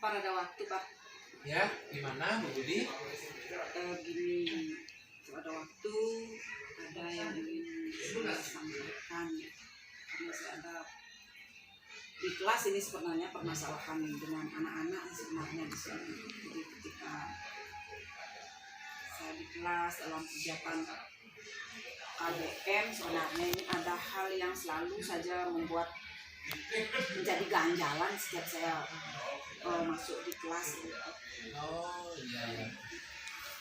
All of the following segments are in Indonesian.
pada waktu Pak. Ya, gimana Bu Budi? Gini, pada waktu ada yang ingin saya sampaikan karena saya ada di kelas ini sebenarnya permasalahan dengan anak-anak sebenarnya di sini. Jadi ketika saya di kelas dalam kegiatan KBM sebenarnya ini ada hal yang selalu saja membuat menjadi ganjalan setiap saya masuk di kelas. Oh iya.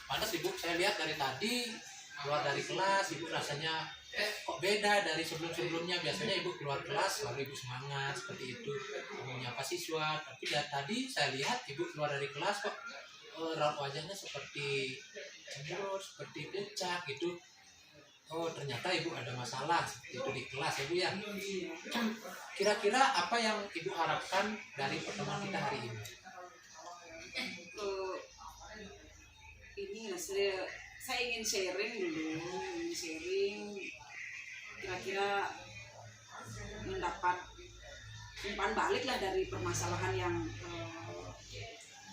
Panas Ibu, saya lihat dari tadi keluar dari kelas Ibu rasanya kok beda dari sebelum-sebelumnya. Biasanya Ibu keluar kelas lalu Ibu semangat seperti itu menyapa siswa, tapi tadi saya lihat Ibu keluar dari kelas kok raut wajahnya seperti cemberut, seperti becak gitu. Oh ternyata Ibu ada masalah seperti itu di kelas ya Bu ya. Kira-kira apa yang Ibu harapkan dari pertemuan kita hari ini? Ini saya ingin sharing dulu, kira-kira mendapat umpan balik lah dari permasalahan yang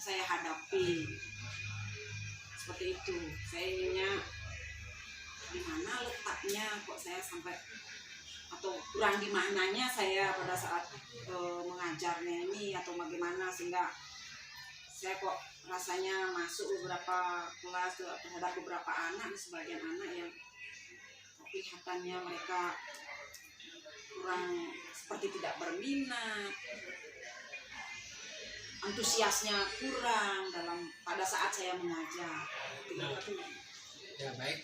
saya hadapi. Seperti itu, saya inginnya di mana letaknya kok saya sampai atau kurang di mananya saya pada saat mengajarnya ini atau bagaimana sehingga saya kok rasanya masuk beberapa kelas terhadap beberapa anak, sebagian anak yang kelihatannya mereka kurang seperti tidak berminat, antusiasnya kurang pada saat saya mengajar. Ya baik.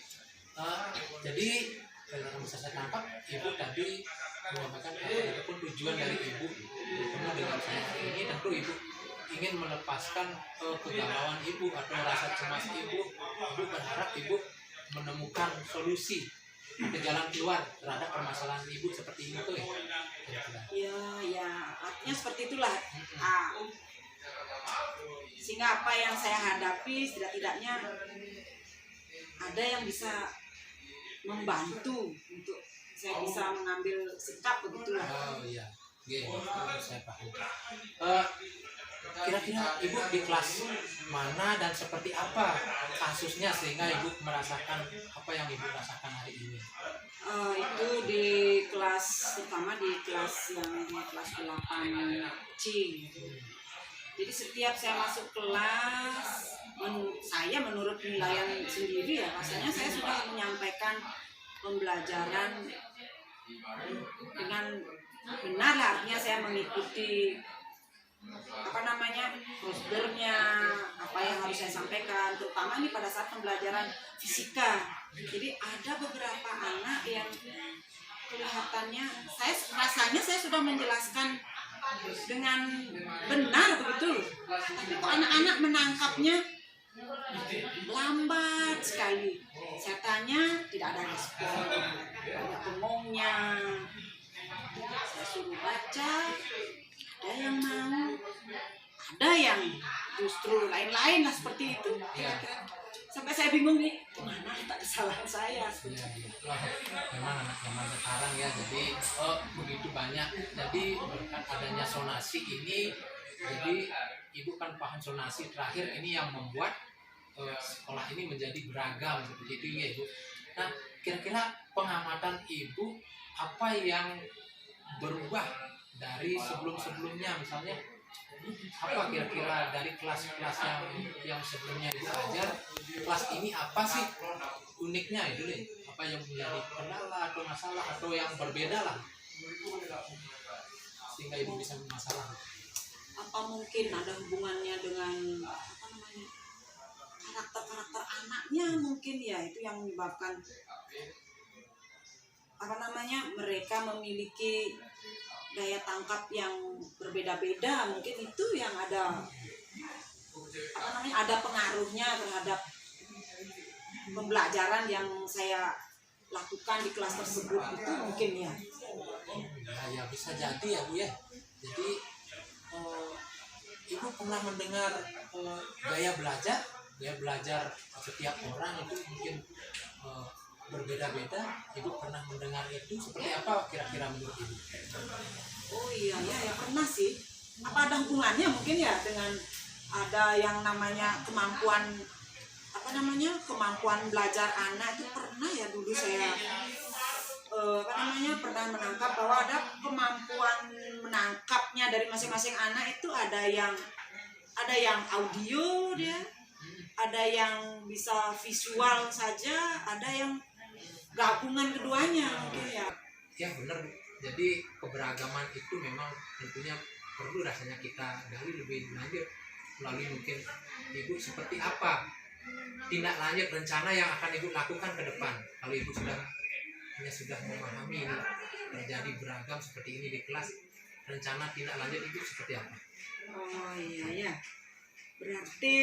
Jadi kalau bisa saya tangkap, Ibu tadi menyampaikan apapun tujuan dari Ibu bertemu dengan saya hari ini, tentu Ibu ingin melepaskan kegalauan Ibu atau rasa cemas Ibu. Ibu berharap Ibu menemukan solusi atau jalan keluar terhadap permasalahan Ibu seperti itu ya. Ya, artinya seperti itulah. Sehingga apa yang saya hadapi setidak-tidaknya ada yang bisa membantu untuk saya bisa mengambil sikap begitulah. Oh iya, saya paham. Kira-kira Ibu di kelas mana dan seperti apa kasusnya sehingga Ibu merasakan apa yang Ibu rasakan hari ini? Itu di kelas, terutama di kelas yang kelas 8C. Jadi setiap saya masuk kelas, saya menurut penilaian sendiri ya, rasanya saya sudah menyampaikan pembelajaran dengan benar lah, artinya saya mengikuti prosedurnya, apa yang harus saya sampaikan, terutama ini pada saat pembelajaran fisika. Jadi ada beberapa anak yang kelihatannya rasanya saya sudah menjelaskan dengan benar begitu, tapi kok anak-anak menangkapnya lambat sekali. Saya tanya tidak ada respon, banyak bengongnya. Saya suruh baca, ada yang mau, ada yang justru lain-lain lah seperti itu. Kira-kira sampai saya bingung nih, kemana letak kesalahan saya? Memang anak zaman sekarang ya, jadi begitu banyak. Jadi berkat adanya sonasi ini, jadi Ibu kan paham sonasi terakhir ini yang membuat sekolah ini menjadi beragam seperti itu ya Ibu. Nah kira-kira pengamatan Ibu apa yang berubah dari sebelum-sebelumnya, misalnya apa kira-kira dari kelas-kelas yang sebelumnya Ibu ajar, kelas ini apa sih uniknya itu deh, apa yang menjadi kendala atau masalah atau yang berbeda lah sehingga Ibu bisa masalah. Apa mungkin ada hubungannya dengan karakter anaknya, mungkin ya itu yang menyebabkan mereka memiliki daya tangkap yang berbeda-beda, mungkin itu yang ada pengaruhnya terhadap pembelajaran yang saya lakukan di kelas tersebut itu mungkin ya. Ya bisa jadi ya Bu ya. Jadi Ibu pernah mendengar gaya belajar setiap orang itu mungkin berbeda-beda. Ibu pernah mendengar itu seperti apa kira-kira menurut Ibu? Oh iya ya pernah sih. apa ada hubungannya mungkin ya dengan ada yang namanya kemampuan belajar anak itu. Pernah ya dulu saya pernah menangkap bahwa ada kemampuan menangkapnya dari masing-masing anak itu ada yang audio dia, ada yang bisa visual saja, ada yang gabungan keduanya mungkin ya. Ya benar. Jadi keberagaman itu memang tentunya perlu rasanya kita gali lebih lanjut melalui mungkin ibu seperti apa tindak lanjut rencana yang akan ibu lakukan ke depan kalau ibu sudah memahami ini terjadi beragam seperti ini di kelas. Rencana tindak lanjut ibu seperti apa? Oh iya ya, berarti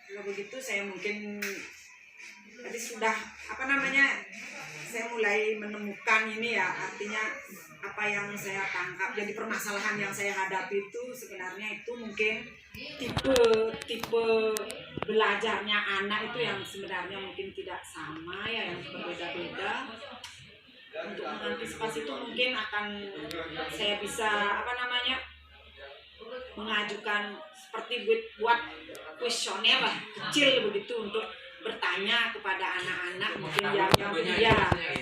kalau begitu saya mungkin tadi sudah saya mulai menemukan ini ya, artinya apa yang saya tangkap jadi permasalahan yang saya hadapi itu sebenarnya itu mungkin tipe belajarnya anak itu yang sebenarnya mungkin tidak sama ya, yang berbeda-beda. Untuk mengantisipasi itu mungkin akan saya bisa mengajukan seperti buat kuesioner lah kecil begitu untuk bertanya kepada anak-anak mungkin yang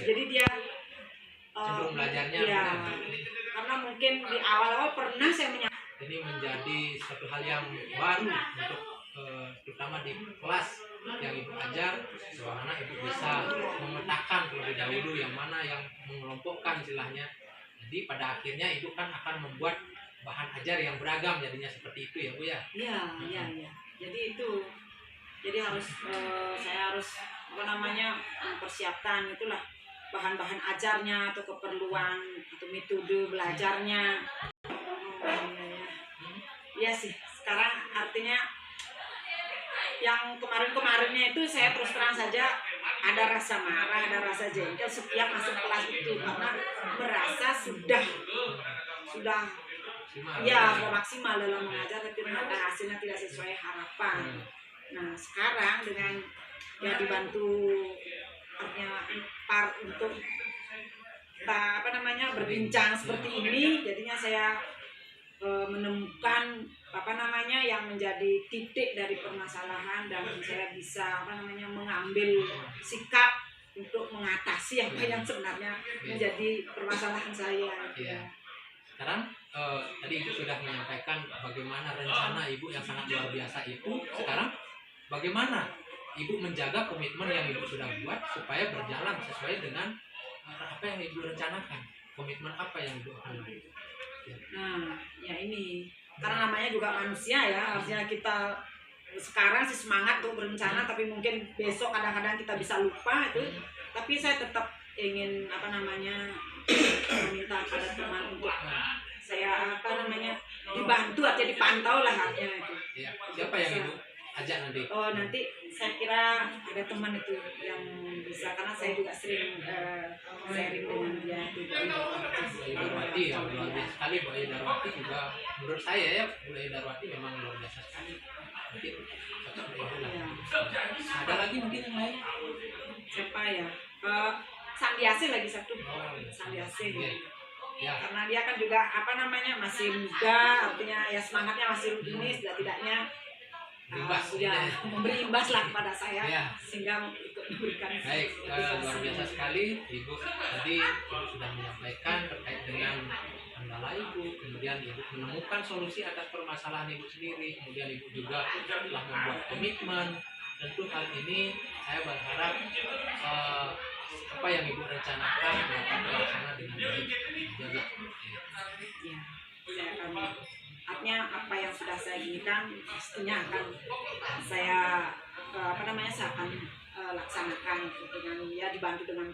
jadi dia sebelum belajarnya ya, karena mungkin di awal-awal pernah saya ini menjadi suatu hal yang baru untuk terutama di kelas yang ibu ajar, bagaimana ibu bisa memetakan terlebih dahulu yang mana yang mengelompokkan istilahnya. Jadi pada akhirnya ibu kan akan membuat bahan ajar yang beragam, jadinya seperti itu ya Bu ya. Iya. Jadi saya harus mempersiapkan itulah bahan-bahan ajarnya atau keperluan atau metode belajarnya. Iya sih. Sekarang artinya yang kemarin-kemarinnya itu saya terus terang saja ada rasa marah, ada rasa jengkel setiap masuk kelas itu karena merasa sudah maksimal dalam mengajar, tapi ternyata hasilnya tidak sesuai harapan. Nah sekarang dengan ya dibantu artinya untuk berbincang seperti ini, jadinya saya menemukan yang menjadi titik dari permasalahan dan saya bisa mengambil sikap untuk mengatasi apa yang sebenarnya menjadi permasalahan saya. Ya. Sekarang tadi Ibu sudah menyampaikan bagaimana rencana Ibu yang sangat luar biasa itu. Sekarang bagaimana Ibu menjaga komitmen yang Ibu sudah buat supaya berjalan sesuai dengan apa yang Ibu rencanakan? Komitmen apa yang Ibu akan lakukan? Nah, ya ini karena namanya juga manusia ya, harusnya kita sekarang sih semangat untuk berencana, tapi mungkin besok kadang-kadang kita bisa lupa itu. Tapi saya tetap ingin meminta pada teman untuk saya dibantu atau dipantau lah artinya itu. Ya, siapa yang Ibu ajak nanti? Oh nanti saya kira ada teman itu yang bisa, karena saya juga sering sharing dengan dia. Darwati ya, luar biasa sekali Bu Darwati juga menurut saya ya, Bu Darwati memang luar biasa sekali. Mungkin ada lagi mungkin yang lain? Siapa ya? Sandiase lagi satu. Sandiase. Ya. Karena dia kan juga masih muda, artinya ya semangatnya masih ini, setidaknya memberi imbas lah kepada saya ya. Sehingga ikut memberikan. Baik, luar biasa sekali Ibu. Tadi Ibu sudah menyampaikan terkait dengan kendala Ibu, kemudian Ibu menemukan solusi atas permasalahan Ibu sendiri, kemudian Ibu juga telah membuat komitmen. Tentu hal ini saya berharap apa yang Ibu rencanakan dapat terlaksana dengan baik. Jadi ya, saya akan artinya apa yang sudah saya inginkan pastinya akan saya saya akan laksanakan dengan ya dibantu dengan